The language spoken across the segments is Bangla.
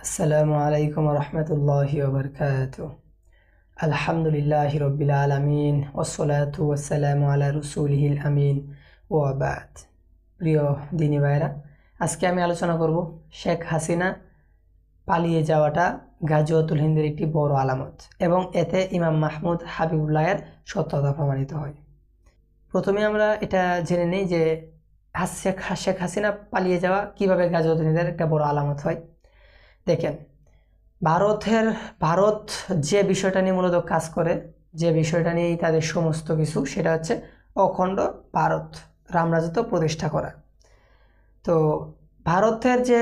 আসসালামু আলাইকুম রহমতুল্লাহি ওবরকাতুহ। আলহামদুলিল্লাহি রব্বিল আলামিন ওয়াসসালাতু ওয়াসসালামু আলা রাসূলিহিল আমিন ওয়া বাদ। প্রিয় দিনী ভাইরা, আজকে আমি আলোচনা করব শেখ হাসিনা পালিয়ে যাওয়াটা গাজওয়াতুল হিন্দের একটি বড় আলামত এবং এতে ইমাম মাহমুদ হাবিবুল্লাহের সত্যতা প্রমাণিত হয়। প্রথমে আমরা এটা জেনে নিই যে শেখ হাসিনা পালিয়ে যাওয়া কিভাবে গাজওয়াতুল হিন্দের একটা বড় আলামত হয়। দেখেন, ভারত যে বিষয়টা নিয়ে মূলত কাজ করে, যে বিষয়টা নিয়েই তাদের সমস্ত কিছু, সেটা হচ্ছে অখণ্ড ভারত রামরাজত্ব প্রতিষ্ঠা করা। তো ভারতের যে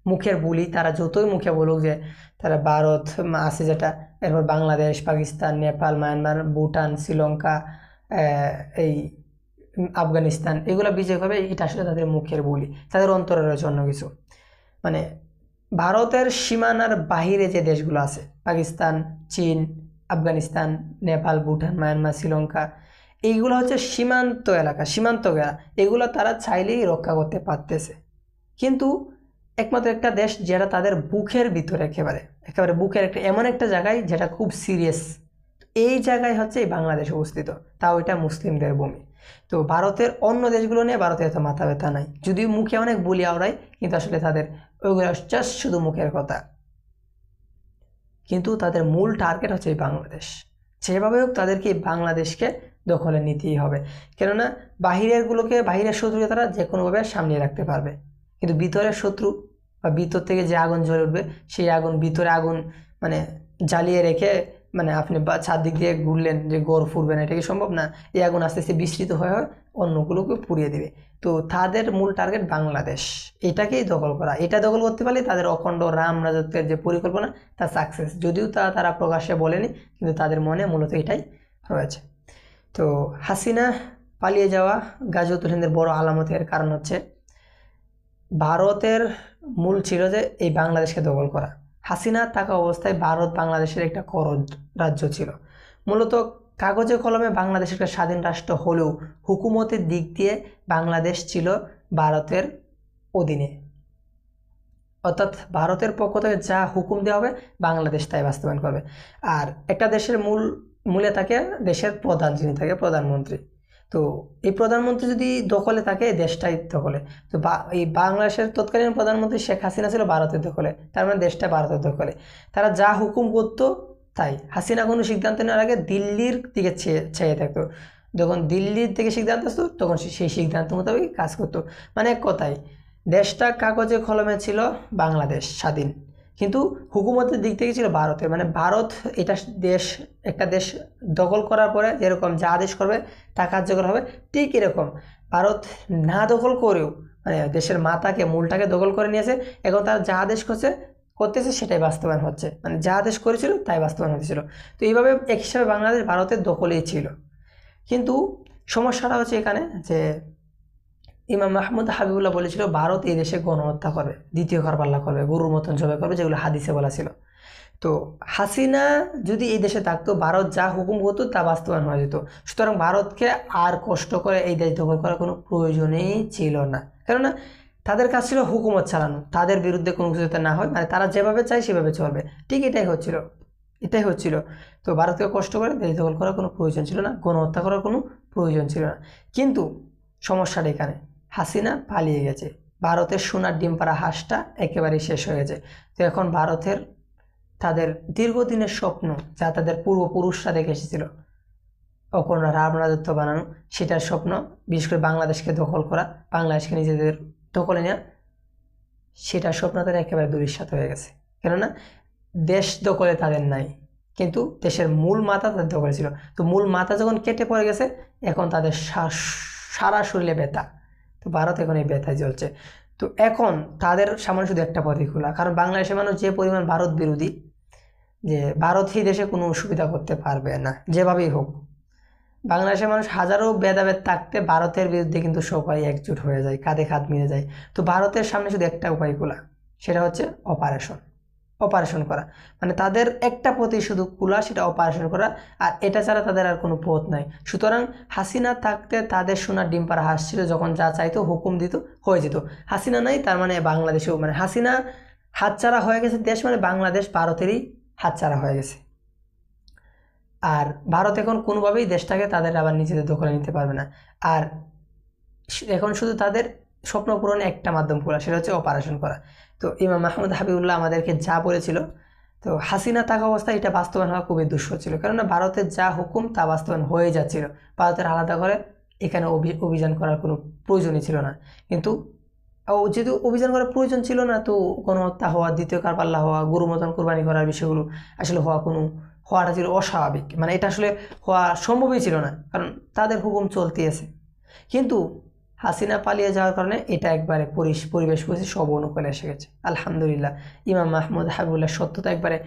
মুখের বুলি, তারা যতই মুখে বলুক যে তারা ভারত আছে যেটা, এরপর বাংলাদেশ, পাকিস্তান, নেপাল, মায়ানমার, ভুটান, শ্রীলঙ্কা, এই আফগানিস্তান, এগুলো বিজয় হবে, এটা আসলে তাদের মুখের বুলি, তাদের অন্তরে রয়েছে অন্য কিছু। মানে ভারতের সীমানার বাহিরে যে দেশগুলো আছে, পাকিস্তান, চীন, আফগানিস্তান, নেপাল, ভুটান, মায়ানমার, শ্রীলঙ্কা, এইগুলো হচ্ছে সীমান্ত এলাকা, সীমান্ত গেলা, এগুলো তারা চাইলেই রক্ষা করতে পারতেছে। কিন্তু একমাত্র একটা দেশ যেটা তাদের বুকের ভিতরে, একেবারে একেবারে বুকের একটা এমন একটা জায়গায় যেটা খুব সিরিয়াস, এই জায়গায় হচ্ছে এই বাংলাদেশ অবস্থিত, তাও এটা মুসলিমদের ভূমি। তো ভারতের অন্য দেশগুলো নিয়ে ভারতের এত মাথা ব্যথা নাই, যদিও মুখে অনেক বলি আওড়ায়, কিন্তু আসলে তাদের ওইগুলো জাস্ট শুধু মুখের কথা। কিন্তু তাদের মূল টার্গেট হচ্ছে এই বাংলাদেশ। যেভাবে হোক তাদেরকে এই বাংলাদেশকে দখলে নিতেই হবে, কেননা বাহিরের শত্রুকে তারা যে কোনোভাবে সামনে রাখতে পারবে, কিন্তু ভিতরের শত্রু বা ভিতর থেকে যে আগুন জ্বলে উঠবে, সেই আগুন, ভিতরে আগুন মানে জ্বালিয়ে রেখে, মানে আপনি চারদিক দিয়ে ঘুরলেন যে গড় ফুরবে না, এটা কি সম্ভব না? এই আগুন আস্তে আস্তে বিস্তৃত হয়ে অন্যগুলোকে পুড়িয়ে দিবে। তো তাদের মূল টার্গেট বাংলাদেশ, এটাকেই দখল করা। এটা দখল করতে পারলে তাদের অখণ্ড রাম রাজত্বের যে পরিকল্পনা, তা সাকসেস। যদিও তারা প্রকাশ্যে বলেনি, কিন্তু তাদের মনে মূলত এটাই রয়েছে। তো হাসিনা পালিয়ে যাওয়া গাজওয়াতুল হিন্দের বড় আলামতের কারণ হচ্ছে ভারতের মূল ছিল যে এই বাংলাদেশকে দখল করা। হাসিনা থাকা অবস্থায় ভারত বাংলাদেশের একটা করজ রাজ্য ছিল। মূলত কাগজে কলমে বাংলাদেশ একটা স্বাধীন রাষ্ট্র হলেও হুকুমতের দিক দিয়ে বাংলাদেশ ছিল ভারতের অধীনে, অর্থাৎ ভারতের পক্ষ থেকে যা হুকুম দেওয়া হবে বাংলাদেশ তাই বাস্তবায়ন করবে। আর একটা দেশের মূলে থাকে দেশের প্রধান, যিনি থাকে প্রধানমন্ত্রী। তো এই প্রধানমন্ত্রী যদি দখলে থাকে, দেশটাই দখলে। তো এই বাংলাদেশের তৎকালীন প্রধানমন্ত্রী শেখ হাসিনা ছিল ভারতের দখলে, তার মানে দেশটা ভারতের দখলে। তারা যা হুকুম করতো তাই। হাসিনা কোনো সিদ্ধান্ত নেওয়ার আগে দিল্লির দিকে চেয়ে থাকতো, যখন দিল্লির থেকে সিদ্ধান্ত আসতো তখন সেই সিদ্ধান্ত মোতাবেক কাজ করতো। মানে এক কথায় দেশটা কাগজে কলমে ছিল বাংলাদেশ স্বাধীন, কিন্তু হুকুমতের দিক থেকে ছিল ভারতের। মানে ভারত এটা একটা দেশ দখল করার পরে যেরকম যা আদেশ করবে তা কার্যকর হবে, ঠিক এরকম ভারত না দখল করেও, মানে দেশের মাথাকে, মূলটাকে দখল করে নিয়েছে। এখন তারা যা আদেশ করতেছে সেটাই বাস্তবায়ন হচ্ছে, মানে যা আদেশ করেছিল তাই বাস্তবায়ন হতেছিল। তো এইভাবে এক হিসাবে বাংলাদেশ ভারতের দখলেই ছিল। কিন্তু সমস্যাটা হচ্ছে এখানে যে ইমাম মাহমুদ হাবিবুল্লাহ বলেছিল ভারত এই দেশে গণহত্যা করবে, দ্বিতীয় কারবাল্লা করবে, গরুর মতন জবাই করবে, যেগুলো হাদিসে বলা ছিল। তো হাসিনা যদি এই দেশে থাকতো, ভারত যা হুকুম করতো তা বাস্তবায়ন হয়ে যেত। সুতরাং ভারতকে আর কষ্ট করে এই দেশ দখল করার কোনো প্রয়োজনই ছিল না, কেননা তাদের কাজ ছিল হুকুমত চালানো, তাদের বিরুদ্ধে কোনো কিছু যাতে না হয়, মানে তারা যেভাবে চায় সেভাবে চলবে। ঠিক এটাই হচ্ছিল। তো ভারতকে কষ্ট করে দেশ দখল করার কোনো প্রয়োজন ছিল না, গণহত্যা করার কোনো প্রয়োজন ছিল না। কিন্তু সমস্যাটা এখানে, হাসিনা পালিয়ে গেছে, ভারতের সোনার ডিম পাড়া হাঁসটা একেবারেই শেষ হয়ে গেছে। তো এখন ভারতের তাদের দীর্ঘদিনের স্বপ্ন, যা তাদের পূর্বপুরুষরা দেখে এসেছিল, অখণ্ড রাম রাজত্ব বানানো, সেটার স্বপ্ন, বিশেষ করে বাংলাদেশকে দখল করা, বাংলাদেশকে নিজেদের দখলে নেওয়া, সেটার স্বপ্ন তাদের একেবারে দুরিশ্বাত হয়ে গেছে। কেননা দেশ দখলে তাদের নাই, কিন্তু দেশের মূল মাথা তাদের দখলে ছিল। তো মূল মাথা যখন কেটে পড়ে গেছে, এখন তাদের সারা শরীরে ব্যথা। তো ভারত এখন এই ব্যথায় চলছে। তো এখন তাদের সামনে শুধু একটা পথই খোলা, কারণ বাংলাদেশের মানুষ যে পরিমাণ ভারত বিরোধী, যে ভারত এই দেশে কোনো সুবিধা করতে পারবে না যেভাবেই হোক। বাংলাদেশের মানুষ হাজারো ভেদাভেদ থাকতে ভারতের বিরুদ্ধে কিন্তু সবাই একজোট হয়ে যায়, কাঁধে কাঁধ মিলে যায়। তো ভারতের সামনে শুধু একটা উপায় খোলা, সেটা হচ্ছে অপারেশন করা। মানে তাদের একটা পথই শুধু খোলা, সেটা অপারেশন করা, আর এটা ছাড়া তাদের আর কোনো পথ নাই। সুতরাং হাসিনা থাকতে তাদের সোনার ডিম পাড়া হাঁস ছিল, যখন যা চাইতো হুকুম দিত হয়ে যেত। হাসিনা নাই, তার মানে বাংলাদেশেও, মানে হাতছাড়া হয়ে গেছে দেশ, মানে বাংলাদেশ ভারতেরই হাতছাড়া হয়ে গেছে। আর ভারত এখন কোনোভাবেই দেশটাকে তাদের আবার নিজেদের দখলে নিতে পারবে না। আর এখন শুধু তাদের স্বপ্ন পূরণে একটা মাধ্যম খোলা, সেটা হচ্ছে অপারেশন করা। তো ইমাম মাহমুদ হাবিবুল্লাহ আমাদেরকে যা বলেছিল, তো হাসিনা থাকা অবস্থায় এটা বাস্তবায়ন হওয়া খুবই দুষ্কর ছিল, কেননা ভারতের যা হুকুম তা বাস্তবায়ন হয়ে যাচ্ছিল। ভারতের আলাদা করে এখানে অভিযান করার কোনো প্রয়োজনই ছিল না। কিন্তু যেহেতু অভিযান করার প্রয়োজন ছিল না, তো গণহত্যা হওয়া, দ্বিতীয় কারবাল্লা হওয়া, গরু মতন কোরবানি করার বিষয়গুলো আসলে হওয়াটা ছিল অস্বাভাবিক, মানে এটা আসলে হওয়া সম্ভবই ছিল না, কারণ তাদের হুকুম চলতে আছে। কিন্তু হাসিনা পালিয়ে যাওয়ার কারণে এটা একবারে পরিবেশ পরিস্থিতি সব অনুকূলে এসে গেছে। আলহামদুলিল্লাহ, ইমাম মাহমুদ হাবিবুল্লাহ সত্যতা একবারে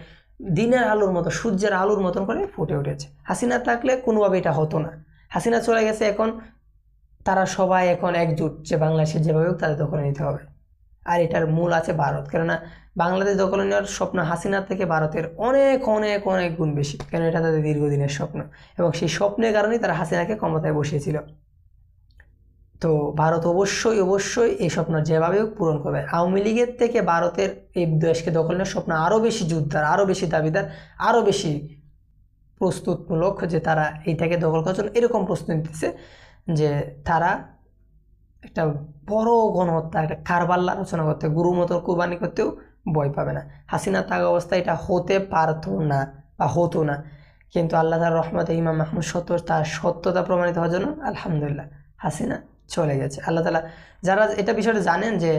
দিনের আলোর মতো, সূর্যের আলোর মতন করে ফুটে উঠেছে। হাসিনা থাকলে কোনোভাবে এটা হতো না। হাসিনা চলে গেছে, এখন তারা সবাই এখন একজুট যে বাংলাদেশের যেভাবে হোক তাদের দখলে নিতে হবে। আর এটার মূল আছে ভারত, কেননা বাংলাদেশ দখলে নেওয়ার স্বপ্ন হাসিনার থেকে ভারতের অনেক অনেক অনেক গুণ বেশি, কেন এটা তাদের দীর্ঘদিনের স্বপ্ন, এবং সেই স্বপ্নের কারণেই তারা হাসিনাকে ক্ষমতায় বসিয়েছিল। তো ভারত অবশ্যই অবশ্যই এই স্বপ্ন যেভাবে হোক পূরণ করবে। আওয়ামী লীগের থেকে ভারতের এই দেশকে দখল নেওয়ার স্বপ্ন আরও বেশি জোরদার, আরও বেশি দাবিদার, আরও বেশি প্রস্তুতমূলক, যে তারা এইটাকে দখল করার জন্য এরকম প্রস্তুতি নিতেছে যে তারা একটা বড় গণহত্যা, একটা কারবাল্লা আলোচনা করতে, গুরুর মতো কোরবানি করতেও ভয় পাবে না। হাসিনা থাকা অবস্থায় এটা হতে পারতো না বা হতো না, কিন্তু আল্লাহ তাআলার রহমতে ইমাম মাহমুদ তার সত্যতা প্রমাণিত হওয়ার জন্য আলহামদুলিল্লাহ হাসিনা চলে গেছে। আল্লাহ তাআলা, যারা এটা বিষয়টা জানেন যে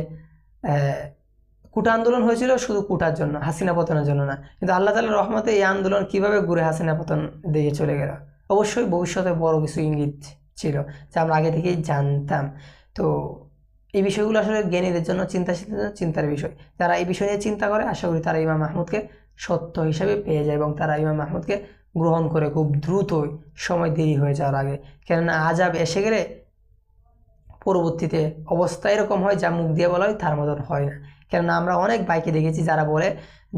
কোটা আন্দোলন হয়েছিল শুধু কোটার জন্য, হাসিনা পতনের জন্য না, কিন্তু আল্লাহ তাআলার রহমতে এই আন্দোলন কিভাবে ঘুরে হাসিনা পতন দিয়ে চলে গেল, অবশ্যই ভবিষ্যতে বড় কিছু ইঙ্গিত ছিল যা আমরা আগে থেকেই জানতাম। তো এই বিষয়গুলো আসলে জ্ঞানীদের জন্য চিন্তার বিষয়। যারা এই বিষয় নিয়ে চিন্তা করে, আশা করি তারা ইমাম মাহমুদকে সত্য হিসাবে পেয়ে যায় এবং তারা ইমাম মাহমুদকে গ্রহণ করে খুব দ্রুতই, সময় দেরি হয়ে যাওয়ার আগে। কেননা আজাব এসে গেলে পরবর্তীতে অবস্থা এরকম হয় যা মুখ দিয়ে বলা হয় তার মতন হয় না। কেননা আমরা অনেক ভাইকে দেখেছি যারা বলে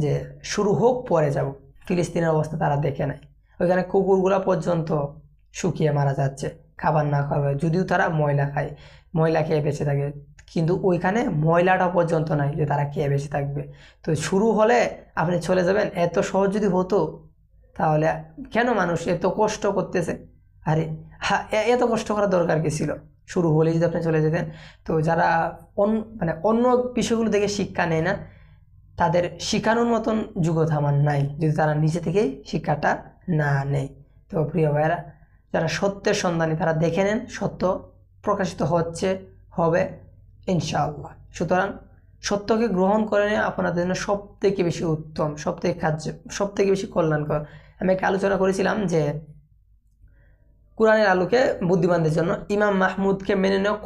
যে শুরু হোক পরে যাব, ফিলিস্তিনের অবস্থা তারা দেখে নেয়। ওইখানে কুকুরগুলা পর্যন্ত শুকিয়ে মারা যাচ্ছে খাবার না খাওয়া, যদিও তারা ময়লা খায়, ময়লা খেয়ে বেঁচে থাকে, কিন্তু ওইখানে ময়লাটা পর্যন্ত নাই যে তারা খেয়ে বেঁচে থাকবে। তো শুরু হলে আপনি চলে যাবেন, এত সহজ যদি হতো তাহলে কেন মানুষ এত কষ্ট করতেছে? আরে এত কষ্ট করার দরকার কি ছিল? শুরু হলেই যদি আপনি চলে যেতেন। তো যারা মানে অন্য বিষয়গুলো দেখে শিক্ষা নেয় না, তাদের শিখানোর মতন যোগ্যতা আমার নাই যদি তারা নিজে থেকেই শিক্ষাটা না নেয়। তো প্রিয় ভাইয়েরা, যারা সত্যের সন্ধানী তারা দেখে নেন, সত্য প্রকাশিত হবে ইনশাআল্লাহ। সুতরাং সত্যকে গ্রহণ করে নেওয়া আপনাদের জন্য সব থেকে বেশি উত্তম, সব থেকে বেশি কল্যাণকর। আমি একটা আলোচনা করেছিলাম যে কোরআনের আলোকে বুদ্ধিমানদের জন্য ইমাম মাহমুদকে মেনে নেওয়া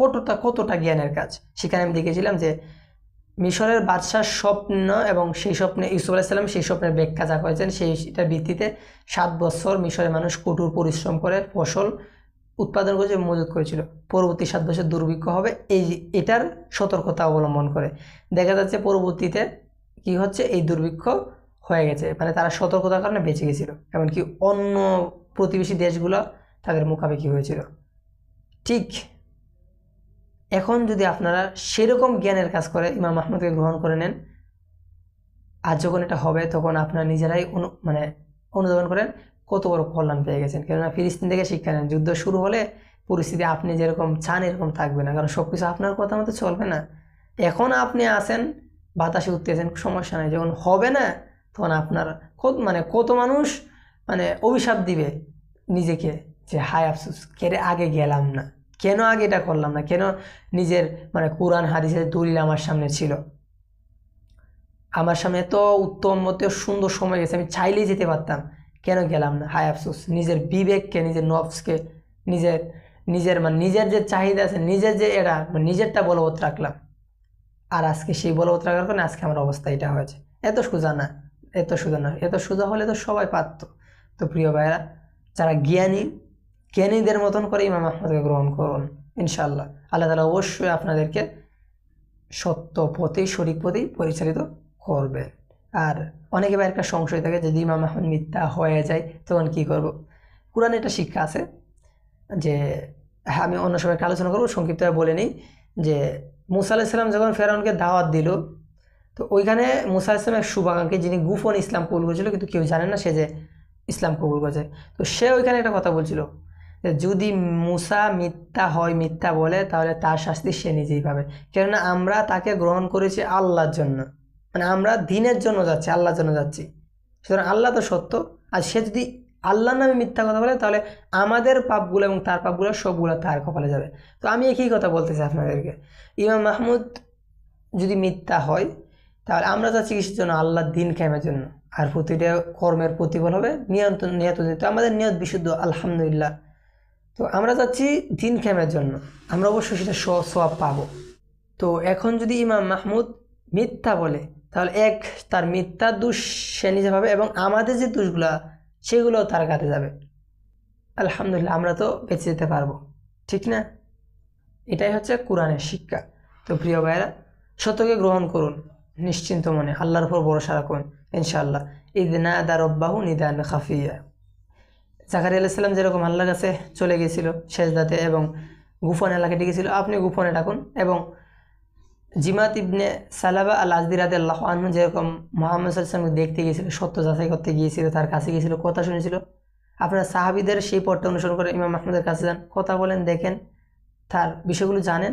কতটা জ্ঞানের কাজ। সেখানে আমি দেখেছিলাম যে মিশরের বাদশার স্বপ্ন এবং সেই স্বপ্নে ইউসুফ আলাইহিস সালাম সেই স্বপ্নের ব্যাখ্যা যা করেছেন, সেইটার ভিত্তিতে 7 বছর মিশরের মানুষ কঠোর পরিশ্রম করে ফসল উৎপাদন করেছে, মজুত করেছিল। পরবর্তী 7 বছর দুর্ভিক্ষ হবে, এটার সতর্কতা অবলম্বন করে। দেখা যাচ্ছে পরবর্তীতে কি হচ্ছে, এই দুর্ভিক্ষ হয়ে গেছে, মানে তারা সতর্কতার কারণে বেঁচে গেছিল, এমনকি অন্য প্রতিবেশী দেশগুলো তাদের মুখাপেক্ষি হয়েছিল। ঠিক এখন যদি আপনারা সেরকম জ্ঞানের কাজ করে ইমাম মাহমুদকে গ্রহণ করে নেন, আর যখন এটা হবে তখন আপনারা নিজেরাই অনুধাবন করেন কত বড় কল্যাণ পেয়ে গেছেন। কেননা ফিলিস্তিন থেকে শিক্ষা নেন, যুদ্ধ শুরু হলে পরিস্থিতি আপনি যেরকম চান এরকম থাকবে না, কারণ সব কিছু আপনার কথা মতো চলবে না। এখন আপনি আসেন বাতাসে উঠতেছেন, সমস্যা নেই, যখন হবে না তখন আপনার কত মানুষ অভিশাপ দিবে নিজেকে যে হায় আফসোস, আগে গেলাম না, কেন আগে এটা করলাম না, কেন নিজের কোরআন হাদিসের দলিল আমার সামনে ছিল, আমার সামনে এত উত্তম মতো সুন্দর সময় গেছে, আমি চাইলেই যেতে পারতাম, কেন গেলাম না, হায় আফসোস। নিজের বিবেককে, নিজের নফসকে, নিজের যে চাহিদা আছে, নিজের যে নিজেরটা বলবৎ রাখলাম, আর আজকে সেই বলবৎ রাখার কারণে আজকে আমার অবস্থা এটা হয়েছে। এত সোজা না, এত সোজা হলে তো সবাই পারত। তো প্রিয় ভাইয়েরা, যারা জ্ঞানীদের মতন করে ইমাম আহমদকে গ্রহণ করুন ইনশাআল্লাহ। আল্লাহ তাআলা অবশ্যই আপনাদেরকে সত্য পথে, সঠিক পথেই পরিচালিত করবে। আর অনেকে বা একটা সংশয় থাকে, যদি ইমাম আহমদ মিথ্যা হয়ে যায় তখন কি করব? কোরআনে একটা শিক্ষা আছে যে, আমি অন্য সময় একটা আলোচনা করবো, সংক্ষিপ্তভাবে বলে নিই যে মুসা আলাইহিস সালাম যখন ফেরাউনকে দাওয়াত দিল, তো ওইখানে মুসা ইসলাম এক শুভাকাঙ্ক্ষী, যিনি গোপন ইসলাম কবুল করেছিল, কিন্তু কেউ জানে না সে যে ইসলাম কবুল করেছে। তো সে ওইখানে একটা কথা বলছিল যে যদি মুসা মিথ্যা হয়, মিথ্যা বলে, তাহলে তার শাস্তি সে নিজেই পাবে, কেননা আমরা তাকে গ্রহণ করেছি আল্লাহর জন্য, মানে আমরা দিনের জন্য যাচ্ছি, আল্লাহর জন্য যাচ্ছি। সুতরাং আল্লাহ তো সত্য, আর সে যদি আল্লাহর নামে মিথ্যা কথা বলে, তাহলে আমাদের পাপগুলো এবং তার পাপগুলো সবগুলো তার কপালে যাবে। তো আমি একই কথা বলতেছি আপনাদেরকে, ইমাম মাহমুদ যদি মিথ্যা হয়, তাহলে আমরা যাচ্ছি কিসের জন্য? আল্লাহর দিন কায়েমের জন্য। আর প্রতিটা কর্মের প্রতিফল হবে নিয়ত। তো আমাদের নিয়ত বিশুদ্ধ, আলহামদুলিল্লাহ। তো আমরা যাচ্ছি দিন কায়েমের জন্য, আমরা অবশ্যই সেটা সওয়াব পাবো। তো এখন যদি ইমাম মাহমুদ মিথ্যা বলে, তাহলে তার মিথ্যার দোষ সে নিজে পাবে, এবং আমাদের যে দোষগুলা সেগুলোও তার কাছে যাবে। আলহামদুলিল্লাহ, আমরা তো বেঁচে যেতে পারবো, ঠিক না? এটাই হচ্ছে কোরআনের শিক্ষা। তো প্রিয় ভাইয়েরা, সত্যকে গ্রহণ করুন নিশ্চিন্ত মনে, আল্লাহর উপর ভরসা রাখুন, ইনশাআল্লাহ। ইদ নাদা রব্বাহু নিদান খাফিয়া। জাকারিয়া আলাইহিস সালাম যেরকম আল্লাহর কাছে চলে গিয়েছিল সেজদাতে এবং গোপনে আল্লাহকে ডেকেছিল, আপনি গোপনে ডাকুন। এবং জিমাত ইবনে সালাবা আল আজদি রাদিয়াল্লাহু আনহু যেরকম মুহাম্মদ সাল্লাল্লাহু আলাইহি ওয়াসাল্লামকে দেখতে গিয়েছিল, সত্য যাচাই করতে গিয়েছিল, তার কাছে গিয়েছিল, কথা শুনেছিল, আপনারা সাহাবীদের সেই পথটা অনুসরণ করে ইমাম মাহমুদের কাছে যান, কথা বলেন, দেখেন, তার বিষয়গুলো জানেন।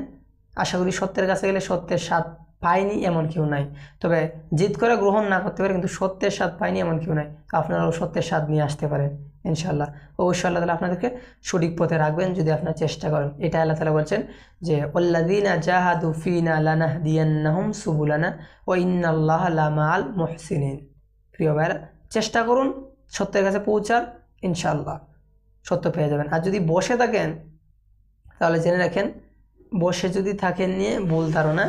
আশা করি সত্যের কাছে গেলে সত্যের স্বাদ পায়নি এমন কেউ নাই। তবে জিদ করে গ্রহণ না করতে পারে, কিন্তু সত্যের স্বাদ পায়নি এমন কেউ নাই। তো আপনারাও সত্যের স্বাদ নিয়ে আসতে পারেন ইনশাআল্লাহ। অবশ্যই আল্লাহ তাআলা আপনাদেরকে সঠিক পথে রাখবেন যদি আপনারা চেষ্টা করেন। এটা আল্লাহ তাআলা বলছেন যে ওয়াল্লাযীনা জাহাদু ফীনা লানাহদিয়ান্নাহুম সুবুলানা ওয়া ইন্নাল্লাহা লামাআল মুহসিনিন। প্রিয় ভাইরা, চেষ্টা করুন সত্যের কাছে পৌঁছার, ইনশাআল্লাহ সত্য পেয়ে যাবেন। আর যদি বসে থাকেন, তাহলে জেনে রাখেন, বসে যদি থাকেন নিয়ে ভুল ধারণা,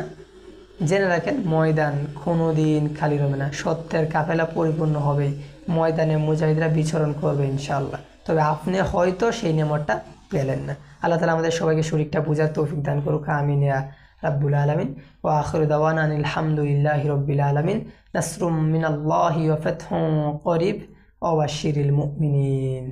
জেনে রাখেন ময়দান কোনোদিন খালি হবে না, সত্যের কাফেলা পরিপূর্ণ হবে, ময়দানে মুজাহিদরা বিচরণ করবে ইনশাআল্লাহ। তবে আপনি হয়তো সেই নেমতটা পেলেন না। আল্লাহ তাআলা আমাদের সবাইকে শরীরটা বোঝার তৌফিক দান করুক, আমিন ইয়া রাব্বুল আলামিন। ওয়া আখিরু দাওয়ানা আনিল হামদুলিল্লাহি রাব্বিল আলামিন। নাসরুম মিনাল্লাহি ওয়া ফাতহুন করিব ওয়া বাশশিরিল মুমিনিন।